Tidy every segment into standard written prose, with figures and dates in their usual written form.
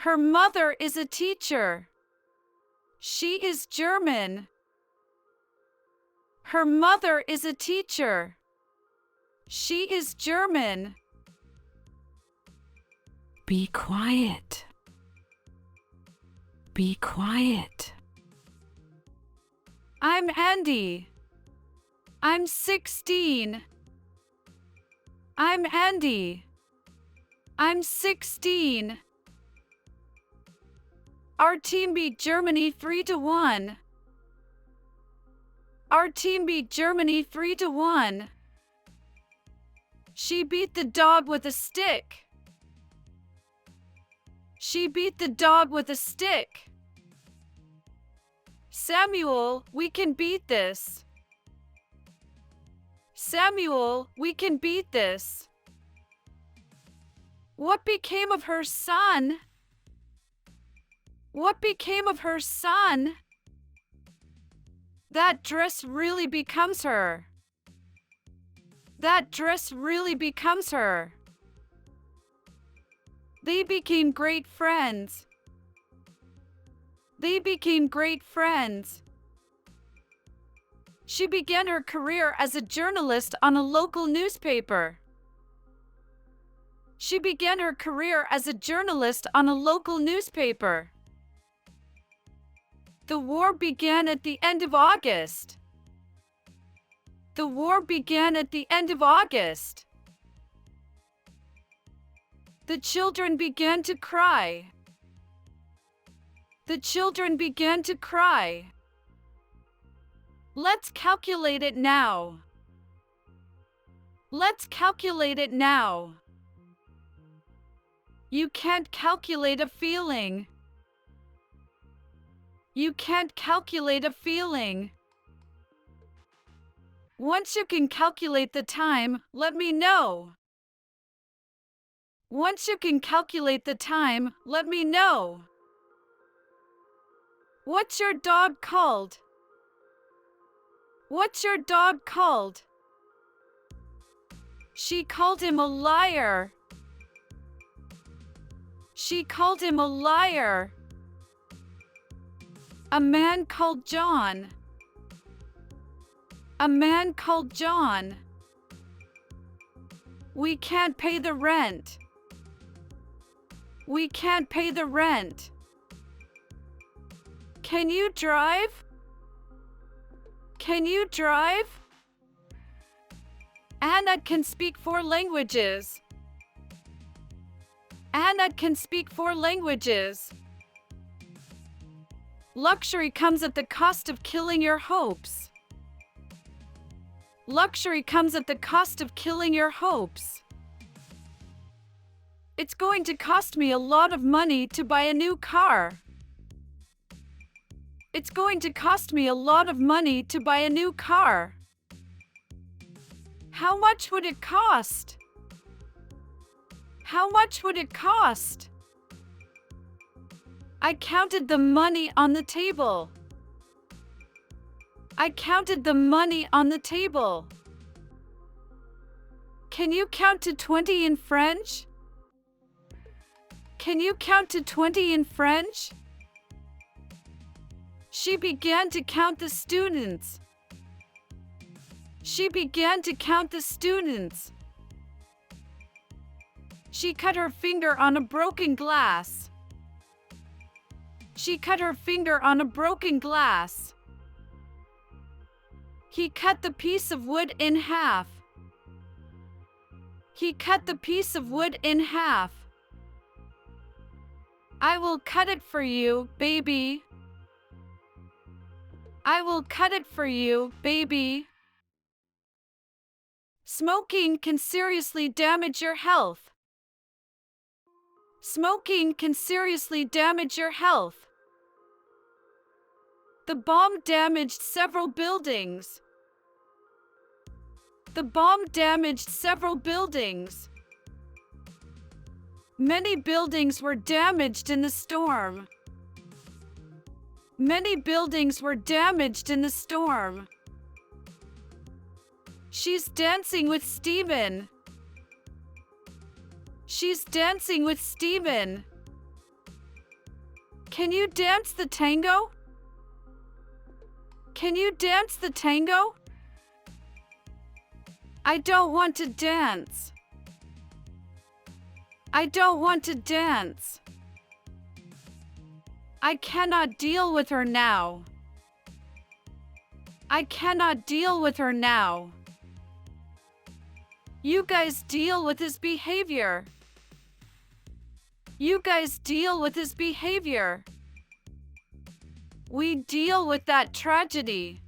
Her mother is a teacher. She is German. Her mother is a teacher. She is German. Be quiet. Be quiet. I'm Andy. I'm 16. I'm Andy. I'm 16. Our team beat Germany 3-1. Our team beat Germany 3-1. She beat the dog with a stick. She beat the dog with a stick. Samuel, we can beat this. Samuel, we can beat this. What became of her son? What became of her son? That dress really becomes her. That dress really becomes her. They became great friends. They became great friends. She began her career as a journalist on a local newspaper. She began her career as a journalist on a local newspaper. The war began at the end of August. The war began at the end of August. The children began to cry. The children began to cry. Let's calculate it now. Let's calculate it now. You can't calculate a feeling. You can't calculate a feeling. Once you can calculate the time, let me know. Once you can calculate the time, let me know. What's your dog called? What's your dog called? She called him a liar. She called him a liar. A man called John. A man called John. We can't pay the rent. We can't pay the rent. Can you drive? Can you drive? Anna can speak 4 languages. Anna can speak 4 languages. Luxury comes at the cost of killing your hopes. Luxury comes at the cost of killing your hopes. It's going to cost me a lot of money to buy a new car. It's going to cost me a lot of money to buy a new car. How much would it cost? How much would it cost? I counted the money on the table. I counted the money on the table. Can you count to 20 in French? Can you count to 20 in French? She began to count the students. She began to count the students. She cut her finger on a broken glass. She cut her finger on a broken glass. He cut the piece of wood in half. He cut the piece of wood in half. I will cut it for you, baby. I will cut it for you, baby. Smoking can seriously damage your health. Smoking can seriously damage your health. The bomb damaged several buildings. The bomb damaged several buildings. Many buildings were damaged in the storm. Many buildings were damaged in the storm. She's dancing with Steven. She's dancing with Steven. Can you dance the tango? Can you dance the tango? I don't want to dance. I don't want to dance. I cannot deal with her now. I cannot deal with her now. You guys deal with his behavior. You guys deal with his behavior. We deal with that tragedy.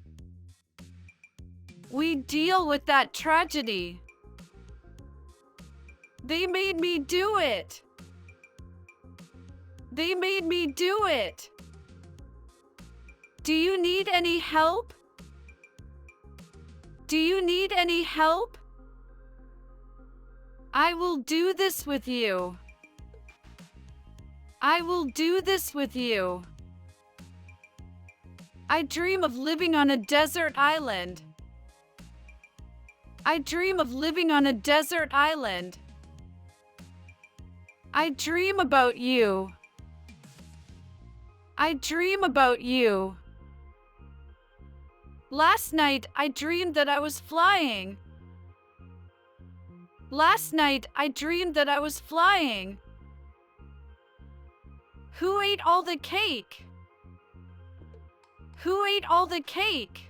We deal with that tragedy. They made me do it. They made me do it. Do you need any help? Do you need any help? I will do this with you. I will do this with you. I dream of living on a desert island. I dream of living on a desert island. I dream about you. I dream about you. Last night I dreamed that I was flying. Last night I dreamed that I was flying. Who ate all the cake? Who ate all the cake?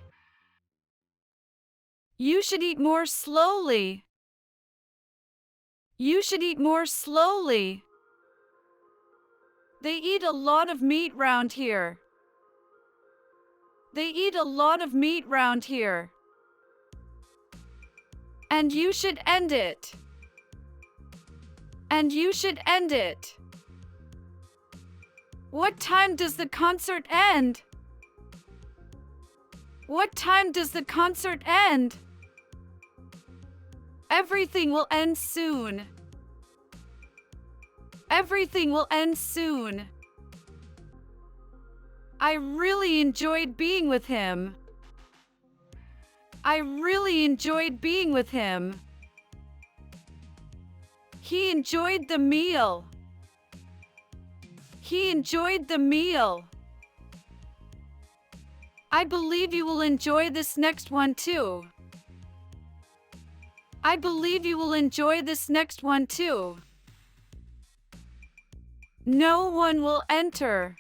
You should eat more slowly. You should eat more slowly. They eat a lot of meat round here. They eat a lot of meat round here. And you should end it. And you should end it. What time does the concert end? What time does the concert end? Everything will end soon. Everything will end soon. I really enjoyed being with him. I really enjoyed being with him. He enjoyed the meal. He enjoyed the meal. I believe you will enjoy this next one too. I believe you will enjoy this next one too. No one will enter.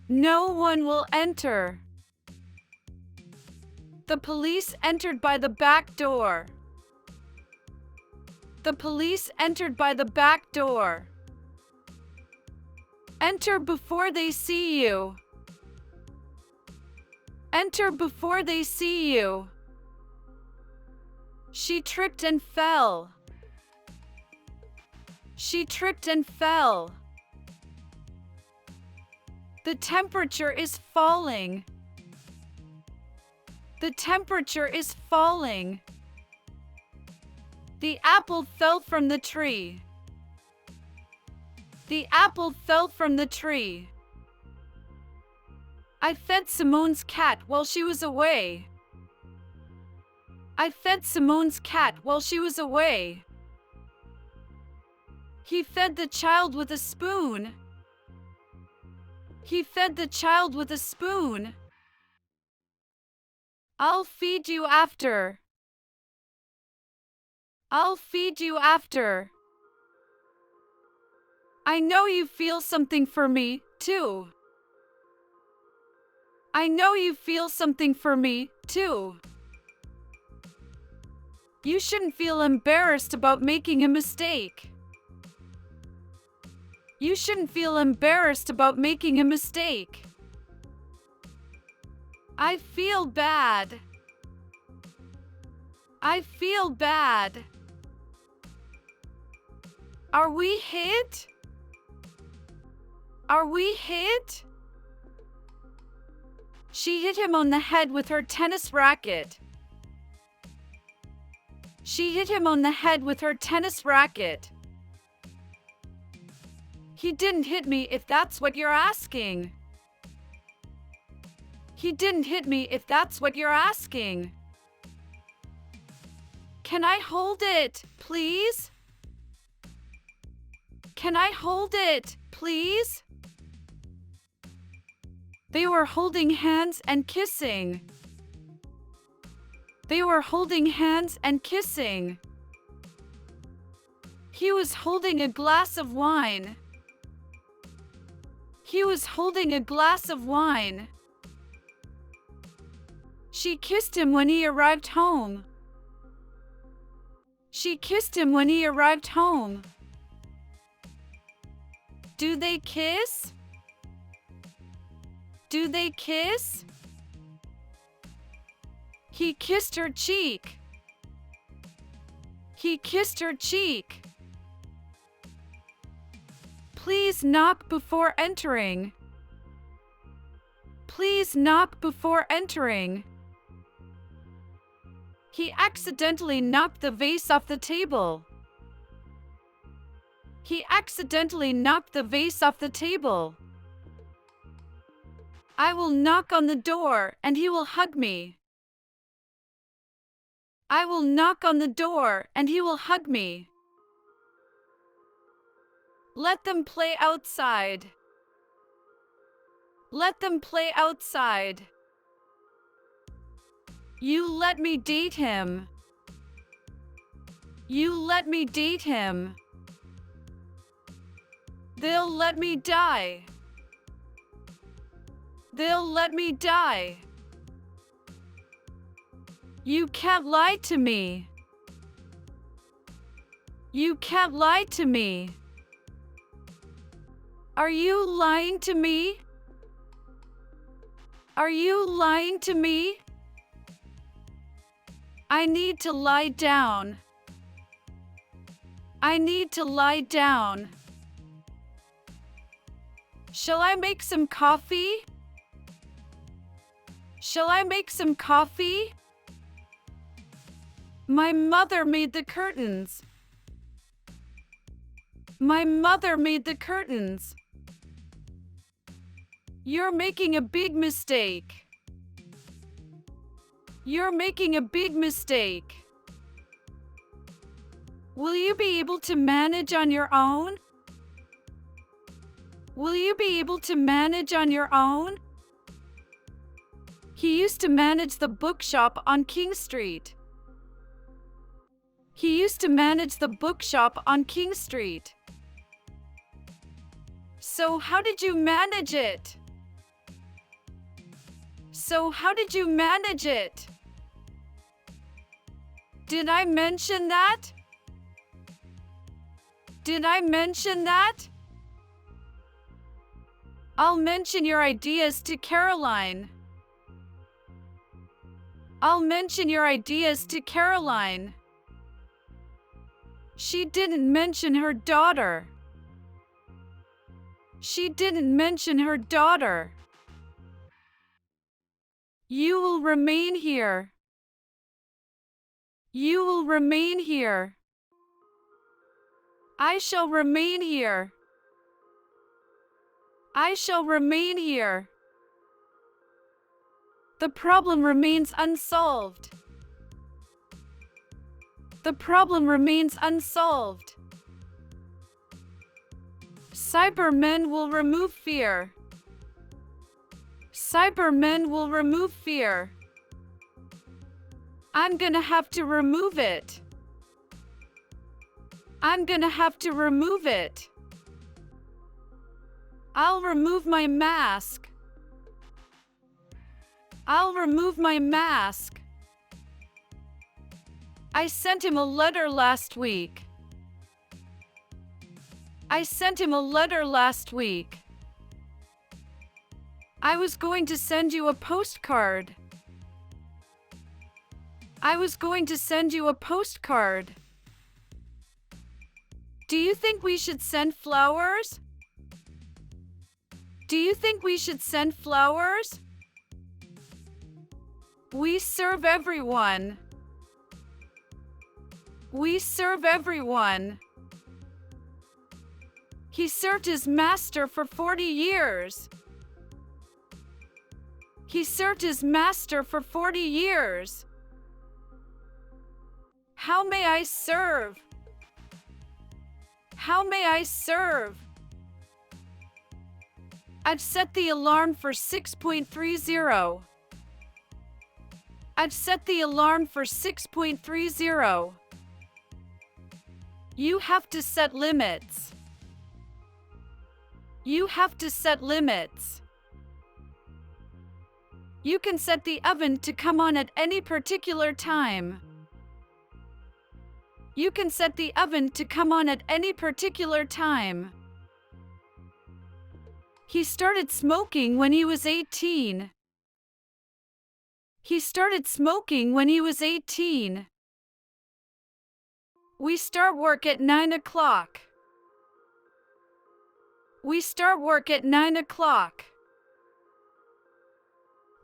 No one will enter. The police entered by the back door. The police entered by the back door. Enter before they see you. Enter before they see you. She tripped and fell. She tripped and fell. The temperature is falling. The temperature is falling. The apple fell from the tree. The apple fell from the tree. I fed Simone's cat while she was away. I fed Simone's cat while she was away. He fed the child with a spoon. He fed the child with a spoon. I'll feed you after. I'll feed you after. I know you feel something for me, too. I know you feel something for me, too. You shouldn't feel embarrassed about making a mistake. You shouldn't feel embarrassed about making a mistake. I feel bad. I feel bad. Are we hit? Are we hit? She hit him on the head with her tennis racket. She hit him on the head with her tennis racket. He didn't hit me, if that's what you're asking. He didn't hit me, if that's what you're asking. Can I hold it, please? Can I hold it, please? please? They were holding hands and kissing. They were holding hands and kissing. He was holding a glass of wine. He was holding a glass of wine. She kissed him when he arrived home. She kissed him when he arrived home. Do they kiss? Do they kiss? He kissed her cheek. He kissed her cheek. Please knock before entering. Please knock before entering. He accidentally knocked the vase off the table. He accidentally knocked the vase off the table. I will knock on the door and he will hug me. I will knock on the door and he will hug me. Let them play outside. Let them play outside. You let me date him. You let me date him. They'll let me die. They'll let me die. You can't lie to me. You can't lie to me. Are you lying to me? Are you lying to me? I need to lie down. I need to lie down. Shall I make some coffee? Shall I make some coffee? My mother made the curtains. My mother made the curtains. You're making a big mistake. You're making a big mistake. Will you be able to manage on your own? Will you be able to manage on your own? He used to manage the bookshop on King Street. He used to manage the bookshop on King Street. So how did you manage it? So how did you manage it? Did I mention that? Did I mention that? I'll mention your ideas to Caroline. I'll mention your ideas to Caroline. She didn't mention her daughter. She didn't mention her daughter. You will remain here. You will remain here. I shall remain here. I shall remain here. The problem remains unsolved. The problem remains unsolved. Cybermen will remove fear. Cybermen will remove fear. I'm gonna have to remove it. I'm gonna have to remove it. I'll remove my mask. I'll remove my mask. I sent him a letter last week. I sent him a letter last week. I was going to send you a postcard. I was going to send you a postcard. Do you think we should send flowers? Do you think we should send flowers? We serve everyone. We serve everyone. He served his master for 40 years. He served his master for 40 years. How may I serve? How may I serve? I've set the alarm for 6.30. I've set the alarm for 6.30. You have to set limits. You have to set limits. You can set the oven to come on at any particular time. You can set the oven to come on at any particular time. He started smoking when he was 18. He started smoking when he was 18. We start work at 9 o'clock. We start work at 9 o'clock.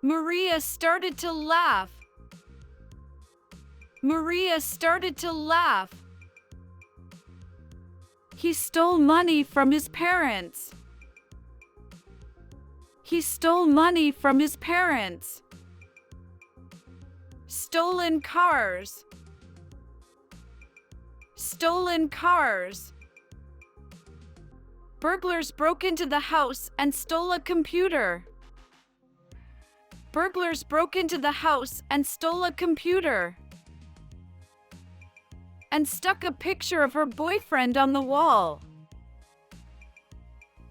Maria started to laugh. Maria started to laugh. He stole money from his parents. He stole money from his parents. Stolen cars. Stolen cars. Burglars broke into the house and stole a computer. Burglars broke into the house and stole a computer. And stuck a picture of her boyfriend on the wall.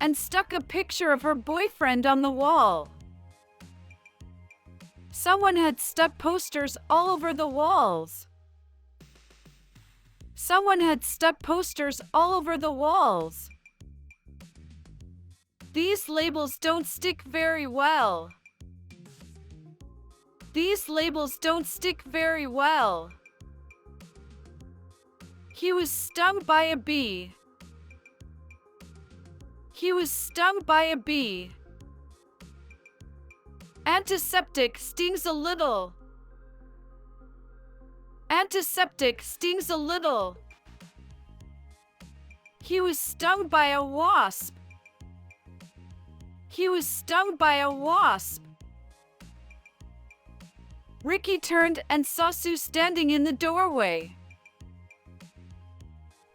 And stuck a picture of her boyfriend on the wall. Someone had stuck posters all over the walls. Someone had stuck posters all over the walls. These labels don't stick very well. These labels don't stick very well. He was stung by a bee. He was stung by a bee. Antiseptic stings a little. Antiseptic stings a little. He was stung by a wasp. He was stung by a wasp. Ricky turned and saw Sue standing in the doorway.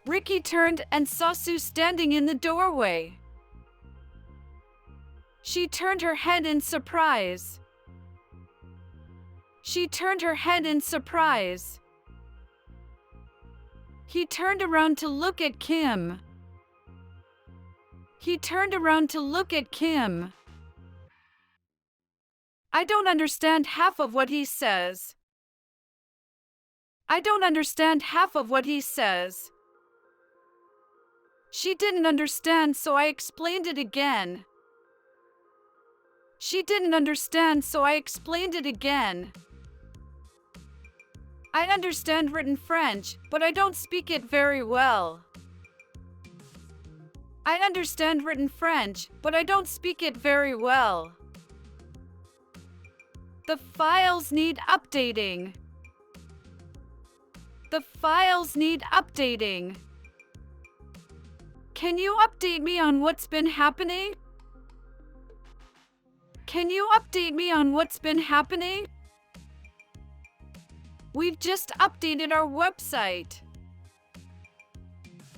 Ricky turned and saw Sue standing in the doorway. She turned her head in surprise. She turned her head in surprise. He turned around to look at Kim. He turned around to look at Kim. I don't understand half of what he says. I don't understand half of what he says. She didn't understand, so I explained it again. She didn't understand, so I explained it again. I understand written French, but I don't speak it very well. I understand written French, but I don't speak it very well. The files need updating. The files need updating. Can you update me on what's been happening? Can you update me on what's been happening? We've just updated our website.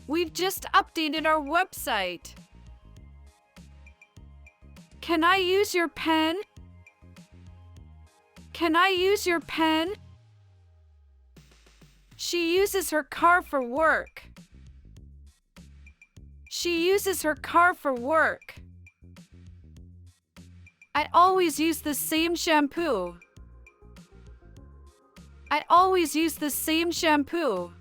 We've just updated our website. Can I use your pen? Can I use your pen? She uses her car for work. She uses her car for work. I always use the same shampoo. I always use the same shampoo.